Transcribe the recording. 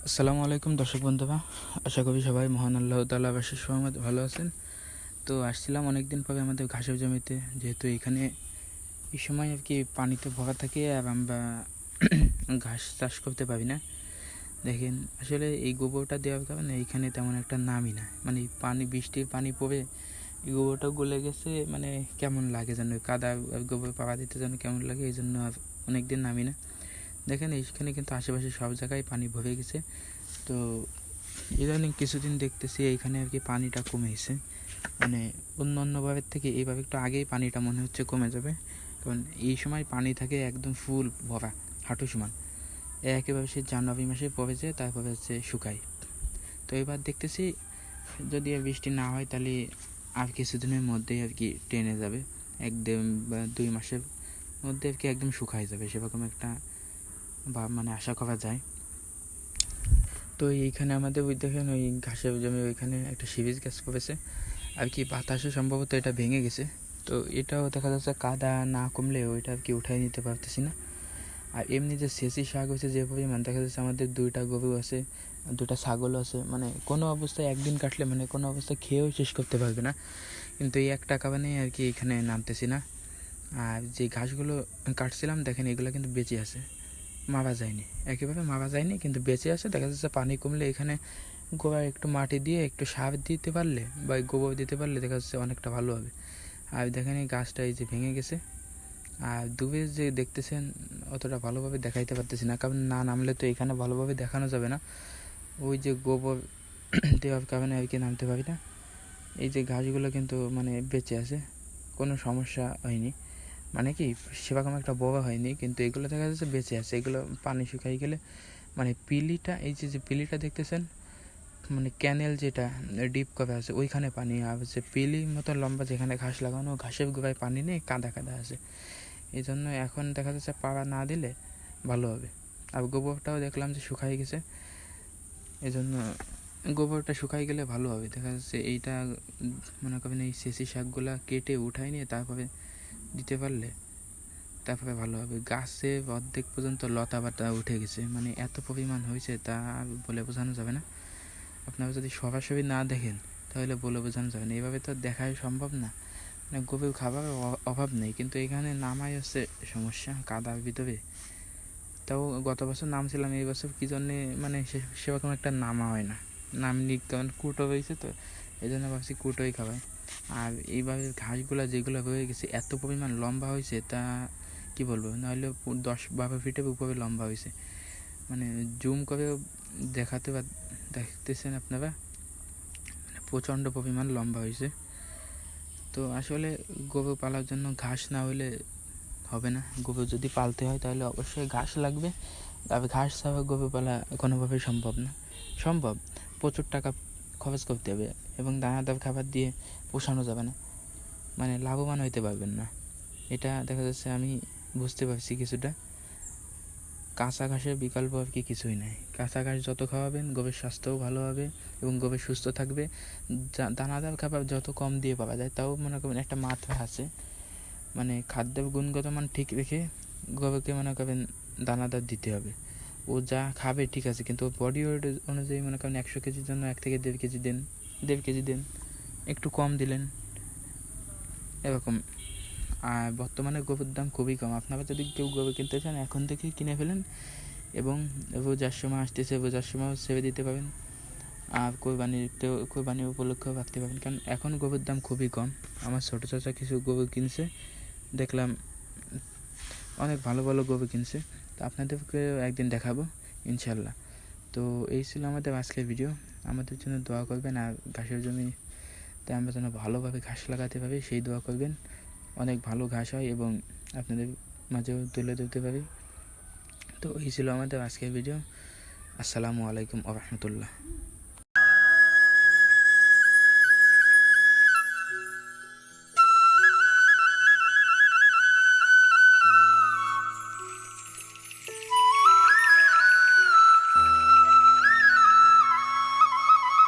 আসসালামু আলাইকুম দর্শক বন্ধুরা, আশা করি সবাই মহান আল্লাহ তাআলা আশিস রহমতে ভালো আছেন। তো আসছিলাম অনেক দিন পরে আমাদের ঘাসের জমিতে, যেহেতু এখানে এই সময় আর কি পানিতে ভরা থাকে আর আমরা ঘাস চাষ করতে পারি না। দেখেন আসলে এই গোবরটা দেওয়ার কারণে এইখানে তেমন একটা নামই না, মানে পানি বৃষ্টির পানি পড়ে এই গোবরটা গলে গেছে, মানে কেমন লাগে যেন কাদা আর গোবর পাড়া দিতে যেন কেমন লাগে, এই জন্য আর অনেক দিন নামি না। দেখেন এইখানে কিন্তু আশেপাশে সব জায়গায় পানি ভরে গেছে। তো ইদানিং কিছুদিন দেখতেছি এইখানে আর কি পানিটা কমেছে, মানে অন্য অন্যভাবে থেকে এইভাবে একটু আগেই পানিটা মনে হচ্ছে কমে যাবে, কারণ এই সময় পানি থাকে একদম ফুল ভরা হাঁটু সমান। একেবারে সে জানুয়ারি মাসে পড়েছে, তারপরে হচ্ছে শুকায়। তো এবার দেখতেছি যদি বৃষ্টি না হয় তাহলে আর কিছুদিনের মধ্যেই আর কি টেনে যাবে, 1-2 মাসের মধ্যে আর কি একদম শুকায় যাবে, সেরকম একটা বা মানে আশা করা যায়। তো এইখানে আমাদের ওই দেখেন ওই ঘাসের জমি ওইখানে একটা সিরিজ গাছ পড়েছে আর কি, বাতাসে সম্ভবত এটা ভেঙে গেছে। তো এটাও দেখা যাচ্ছে কাদা না কমলে ওইটা আর কি উঠাই নিতে পারতেছি না। আর এমনি যে সেচি শাক হয়েছে যে পরিমাণ, দেখা যাচ্ছে আমাদের 2টা গরু আছে, 2টা ছাগল আছে, মানে কোনো অবস্থায় একদিন কাটলে মানে কোনো অবস্থায় খেয়েও শেষ করতে পারবে না। কিন্তু এই একটা কারণেই আর কি এখানে নামতেছি না। আর যে ঘাসগুলো কাটছিলাম দেখেন এগুলো কিন্তু বেঁচে আছে, মারা যায়নি, একেবারে মারা যায়নি, কিন্তু বেঁচে আছে। দেখা যাচ্ছে পানি কমলে এখানে গোবর একটু মাটি দিয়ে একটু সার দিতে পারলে বা গোবর দিতে পারলে দেখা যাচ্ছে অনেকটা ভালো হবে। আর দেখেন এই গাছটা এই যে ভেঙে গেছে, আর দূরে যে দেখতেছেন অতটা ভালোভাবে দেখাইতে পারতেছি না, কারণ না নামলে তো এখানে ভালোভাবে দেখানো যাবে না। ওই যে গোবর দেওয়ার কারণে আর কি নামতে পারি না। এই যে ঘাসগুলো কিন্তু মানে বেঁচে আছে, কোনো সমস্যা হয়নি, মানে কি সেরকম একটা বড় হয়নি, কিন্তু এগুলো দেখা যাচ্ছে বেঁচে আছে। এগুলো পানি শুকাই গেলে মানে পিলিটা, এই যে পিলিটা দেখতেছেন, মানে ক্যানেল যেটা ডিপ করা আছে ওইখানে পানি, আর হচ্ছে পিলির মতো লম্বা যেখানে ঘাস লাগানো, ঘাসের গোড়ায় পানি নেই, কাদা কাদা আছে। এই জন্য এখন দেখা যাচ্ছে পাড়া না দিলে ভালো হবে। আর গোবরটাও দেখলাম যে শুকাই গেছে, এই জন্য গোবরটা শুকাই গেলে ভালো হবে। দেখা যাচ্ছে এইটা মনে করেন এই সেচি শাকগুলা কেটে উঠাই নিয়ে তারপরে দিতে পারলে তারপরে ভালো হবে। গাছে অর্ধেক পর্যন্ত লতা পাতা উঠে গেছে, মানে এত পরিমাণ হয়েছে তা বলে বোঝানো যাবে না। আপনারা যদি সরাসরি না দেখেন তাহলে বলে বোঝানো যাবে না, এভাবে তো দেখাই সম্ভব না। মানে গরুর খাবার অভাব নেই, কিন্তু এখানে নামাই হচ্ছে সমস্যা, কাদার ভিতরে। তাও গত বছর নামছিলাম, এই বছর কী জন্যে মানে সেরকম একটা নামা হয় না, নামনি, কারণ কুটো হয়েছে তো এই জন্য ভাবছি কুটোই খাওয়ায়। আর এইভাবে ঘাসগুলো যেগুলো হয়ে গেছে এত পরিমাণ লম্বা হয়েছে তা কি বলবো, নাহলে 10-12 ফিটের উপরে লম্বা হয়েছে, মানে জুম করে দেখাতে দেখতেছেন আপনারা, মানে প্রচণ্ড পরিমাণ লম্বা হয়েছে। তো আসলে গরু পালার জন্য ঘাস না হলে হবে না, গরু যদি পালতে হয় তাহলে অবশ্যই ঘাস লাগবে। তবে ঘাস ছাড়া গরু পালা কোনোভাবেই সম্ভব না। সম্ভব, প্রচুর টাকা খরচ করতে হবে এবং দানাদার খাবার দিয়ে পোষানো যাবে না, মানে লাভবান হইতে পারবেন না। এটা দেখা যাচ্ছে আমি বুঝতে পারছি কিছুটা। কাঁচা ঘাসের বিকল্প আর কি কিছুই নাই, কাঁচা ঘাস যত খাওয়াবেন গরুর স্বাস্থ্যও ভালো হবে এবং গরু সুস্থ থাকবে। দানাদার খাবার যত কম দিয়ে পাওয়া যায়, তাও মনে করবেন একটা মাত্রা আছে, মানে খাদ্যের গুণগত মান ঠিক রেখে গরুকে মনে করেন দানাদার দিতে হবে। ও যা খাবে ঠিক আছে, কিন্তু ওর বডি ওয়েট অনুযায়ী মনে করেন 100 কেজির জন্য 1 থেকে 1.5 কেজি দেন, 1.5 কেজি দেন, একটু কম দিলেন এরকম। আর বর্তমানে গরুর দাম খুবই কম, আপনারা যদি কেউ গরু কিনতে চান এখন থেকেই কিনে ফেলেন এবং রোজার সময় আসতেছে, রোজার সময়ও ছেড়ে দিতে পারেন। আর কোরবানির উপলক্ষেও রাখতে পারেন, কারণ এখন গরুর দাম খুবই কম। আমার ছোটো চাচা কিছু গরু কিনছে, দেখলাম অনেক ভালো ভালো গরু কিনছে, তো আপনাদেরকে একদিন দেখাবো ইনশাল্লাহ। তো এই ছিল আমাদের আজকের ভিডিও। আমাদের জন্য দোয়া করবেন, আর ঘাসের জমিতে আমরা যেন ভালোভাবে ঘাস লাগাতে পারি সেই দোয়া করবেন। অনেক ভালো ঘাস হয় এবং আপনাদের মাঝেও তুলে ধরতে পারি। তো এই ছিল আমাদের আজকের ভিডিও। আসসালামু আলাইকুম ওয়া রাহমাতুল্লাহ।